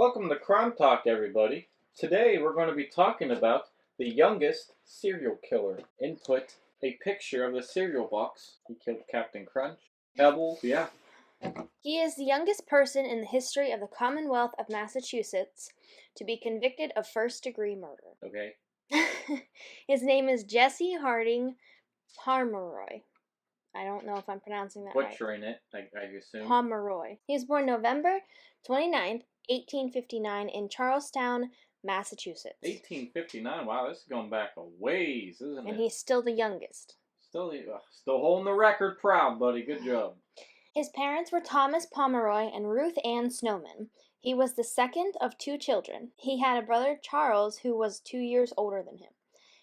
Welcome to Crime Talk, everybody. Today we're going to be talking about the youngest serial killer. Input a picture of the cereal box. He killed Captain Crunch. Pebbles, yeah. He is the youngest person in the history of the Commonwealth of Massachusetts to be convicted of first-degree murder. Okay. His name is Jesse Pomeroy. I don't know if I'm pronouncing that right. Butchering it, I assume. Pomeroy. He was born November 29th, 1859 in Charlestown, Massachusetts. 1859? Wow, this is going back a ways, isn't it? And he's still the youngest. Still holding the record proud, buddy. Good job. His parents were Thomas Pomeroy and Ruth Ann Snowman. He was the second of two children. He had a brother, Charles, who was 2 years older than him.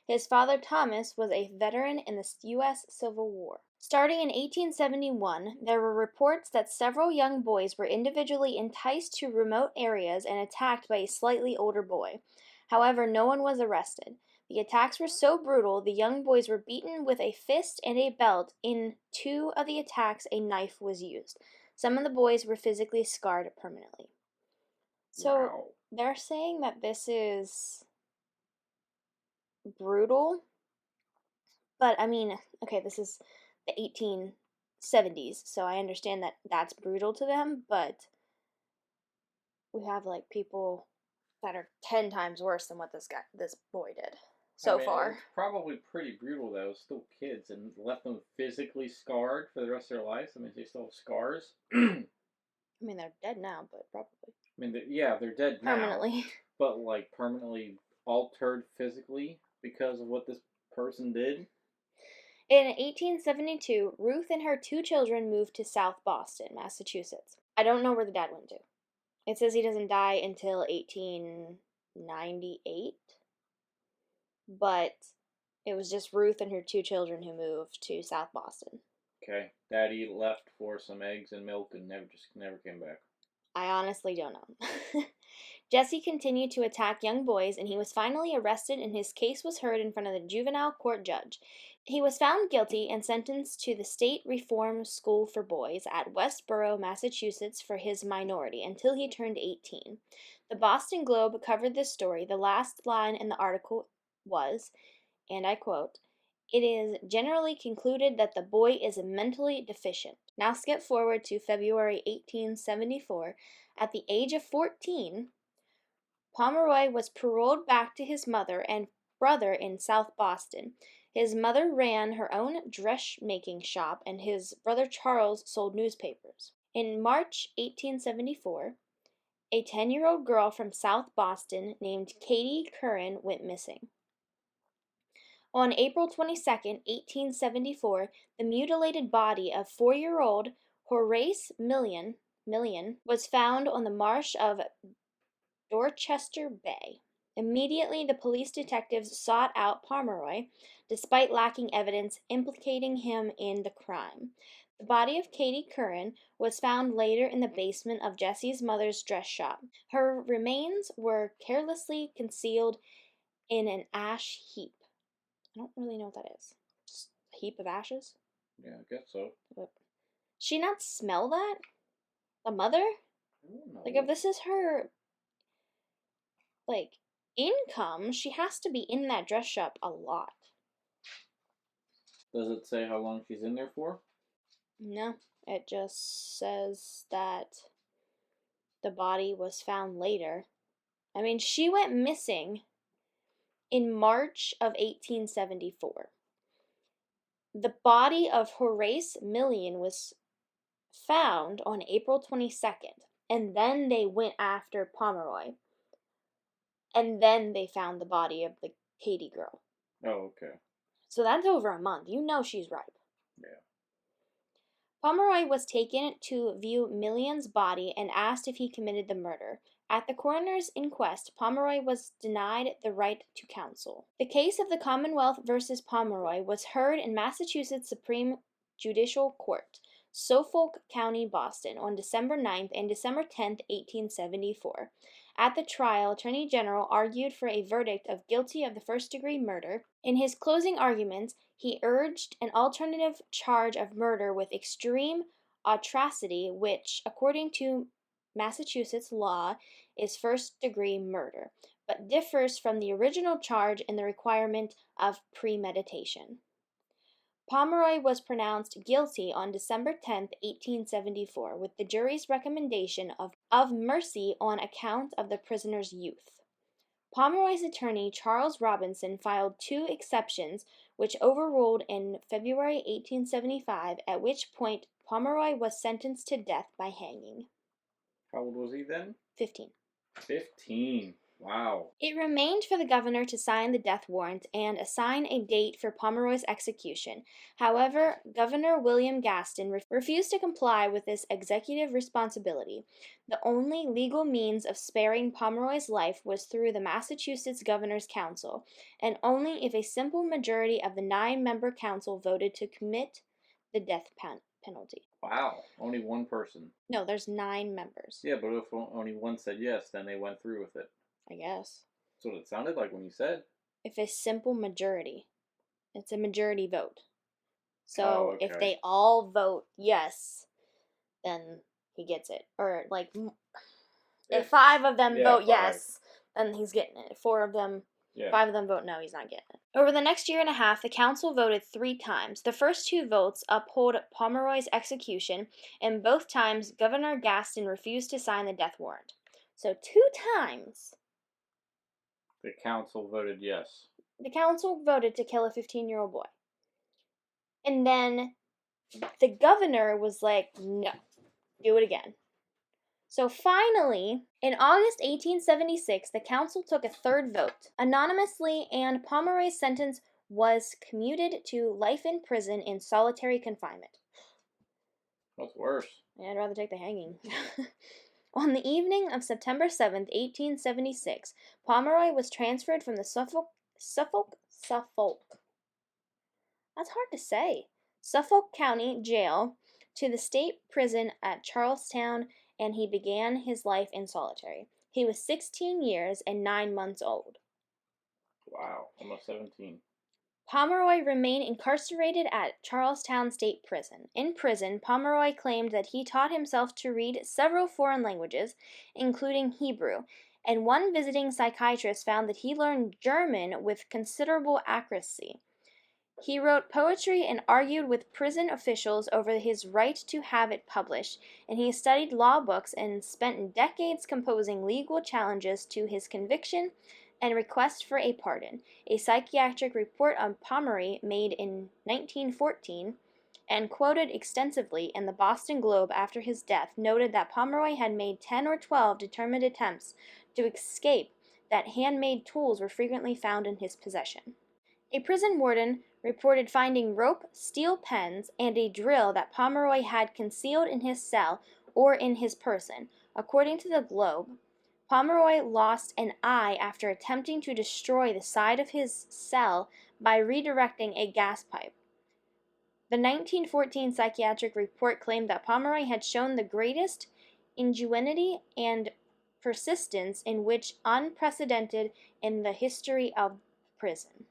His father, Thomas, was a veteran in the U.S. Civil War. Starting in 1871, there were reports that several young boys were individually enticed to remote areas and attacked by a slightly older boy. However, no one was arrested. The attacks were so brutal, the young boys were beaten with a fist and a belt. In 2 of the attacks, a knife was used. Some of the boys were physically scarred permanently. So, Wow. They're saying that this is brutal, but I mean, okay, this is the 1870s, so I understand that that's brutal to them, but we have like people that are 10 times worse than what this boy did so far. It's probably pretty brutal though. Still kids, and left them physically scarred for the rest of their lives. I mean, they still have scars. I mean, they're dead now, but probably. I mean, they're dead now. Permanently. But like permanently altered physically because of what this person did. In 1872, Ruth and her 2 children moved to South Boston, Massachusetts. I don't know where the dad went to. It says he doesn't die until 1898, but it was just Ruth and her 2 children who moved to South Boston. Okay, Daddy left for some eggs and milk and never came back. I honestly don't know. Jesse continued to attack young boys, and he was finally arrested, and his case was heard in front of the juvenile court judge. He was found guilty and sentenced to the State Reform School for Boys at Westborough, Massachusetts for his minority until he turned 18. The Boston Globe covered this story. The last line in the article was, and I quote, "It is generally concluded that the boy is mentally deficient." Now skip forward to February 1874. At the age of 14, Pomeroy was paroled back to his mother and brother in South Boston. His mother ran her own dressmaking shop, and his brother Charles sold newspapers. In March 1874, a 10-year-old girl from South Boston named Katie Curran went missing. On April 22, 1874, the mutilated body of 4-year-old Horace Millian was found on the marsh of Dorchester Bay. Immediately, the police detectives sought out Pomeroy, despite lacking evidence implicating him in the crime. The body of Katie Curran was found later in the basement of Jesse's mother's dress shop. Her remains were carelessly concealed in an ash heap. I don't really know what that is. Just a heap of ashes? Yeah, I guess so. She not smell that? The mother? I don't know. Like, if this is her, like, income, she has to be in that dress shop a lot. Does it say how long she's in there for? No, it just says that the body was found later. I mean, she went missing in March of 1874. The body of Horace Millian was found on April 22nd, and then they went after Pomeroy. And then they found the body of the Katie girl. Oh, okay. So that's over a month. You know she's ripe. Yeah. Pomeroy was taken to view Millian's body and asked if he committed the murder. At the coroner's inquest, Pomeroy was denied the right to counsel. The case of the Commonwealth versus Pomeroy was heard in Massachusetts Supreme Judicial Court, Suffolk County, Boston, on December 9th and December 10th, 1874. At the trial, Attorney General argued for a verdict of guilty of the first-degree murder. In his closing arguments, he urged an alternative charge of murder with extreme atrocity, which, according to Massachusetts law, is first-degree murder, but differs from the original charge in the requirement of premeditation. Pomeroy was pronounced guilty on December 10, 1874, with the jury's recommendation of mercy on account of the prisoner's youth. Pomeroy's attorney, Charles Robinson, filed 2 exceptions, which overruled in February 1875, at which point Pomeroy was sentenced to death by hanging. How old was he then? 15. 15. Wow. It remained for the governor to sign the death warrant and assign a date for Pomeroy's execution. However, Governor William Gaston refused to comply with this executive responsibility. The only legal means of sparing Pomeroy's life was through the Massachusetts Governor's Council, and only if a simple majority of the 9-member council voted to commit the death penalty. Wow. Only one person. No, there's 9 members. Yeah, but if only one said yes, then they went through with it. I guess. That's what it sounded like when you said. If a simple majority. It's a majority vote. So okay. If they all vote yes, then he gets it. Or like, if 5 of them vote 5. yes, then he's getting it. If 4 of them, 5 of them vote no, he's not getting it. Over the next year and a half, the council voted 3 times. The first 2 votes upheld Pomeroy's execution, and both times Governor Gaston refused to sign the death warrant. So 2 times. The council voted yes. The council voted to kill a 15-year-old boy. And then the governor was like, no, do it again. So finally, in August 1876, the council took a 3rd vote anonymously, and Pomeroy's sentence was commuted to life in prison in solitary confinement. What's worse? Yeah, I'd rather take the hanging. On the evening of September 7th, 1876, Pomeroy was transferred from the Suffolk. That's hard to say. Suffolk County Jail to the state prison at Charlestown, and he began his life in solitary. He was 16 years and 9 months old. Wow, almost 17. Pomeroy remained incarcerated at Charlestown State Prison. In prison, Pomeroy claimed that he taught himself to read several foreign languages, including Hebrew, and one visiting psychiatrist found that he learned German with considerable accuracy. He wrote poetry and argued with prison officials over his right to have it published, and he studied law books and spent decades composing legal challenges to his conviction and request for a pardon. A psychiatric report on Pomeroy made in 1914 and quoted extensively in the Boston Globe after his death noted that Pomeroy had made 10 or 12 determined attempts to escape, that handmade tools were frequently found in his possession. A prison warden reported finding rope, steel pens, and a drill that Pomeroy had concealed in his cell or in his person. According to the Globe, Pomeroy lost an eye after attempting to destroy the side of his cell by redirecting a gas pipe. The 1914 psychiatric report claimed that Pomeroy had shown the greatest ingenuity and persistence in which unprecedented in the history of prison.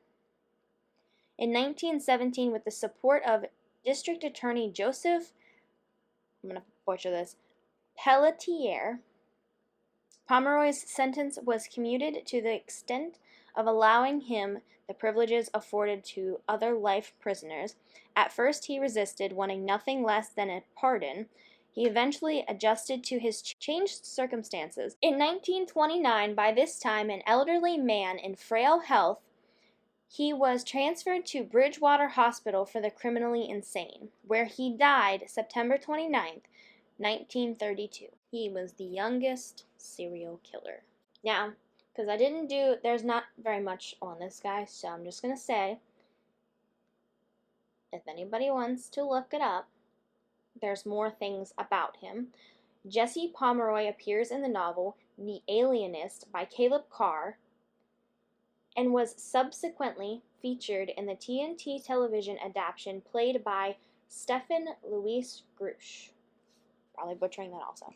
In 1917, with the support of District Attorney Joseph, I'm going to butcher this, Pelletier, Pomeroy's sentence was commuted to the extent of allowing him the privileges afforded to other life prisoners. At first he resisted, wanting nothing less than a pardon. He eventually adjusted to his changed circumstances. In 1929, by this time an elderly man in frail health, he was transferred to Bridgewater Hospital for the criminally insane, where he died September 29th, 1932. He was the youngest serial killer. Now, because there's not very much on this guy, so I'm just going to say, if anybody wants to look it up, there's more things about him. Jesse Pomeroy appears in the novel The Alienist by Caleb Carr, and was subsequently featured in the TNT television adaptation played by Stephen Louis Grush. Probably butchering that also.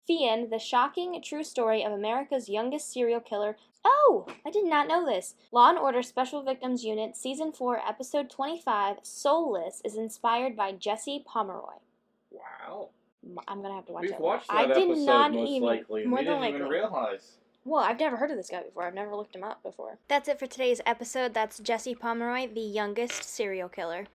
Fian, the shocking true story of America's youngest serial killer. Oh, I did not know this. Law & Order Special Victims Unit, Season 4, Episode 25, Soulless, is inspired by Jesse Pomeroy. Wow. I'm gonna have to watch We've that. watched I that did episode not most even likely. more We than didn't likely even realize. Well, I've never heard of this guy before. I've never looked him up before. That's it for today's episode. That's Jesse Pomeroy, the youngest serial killer.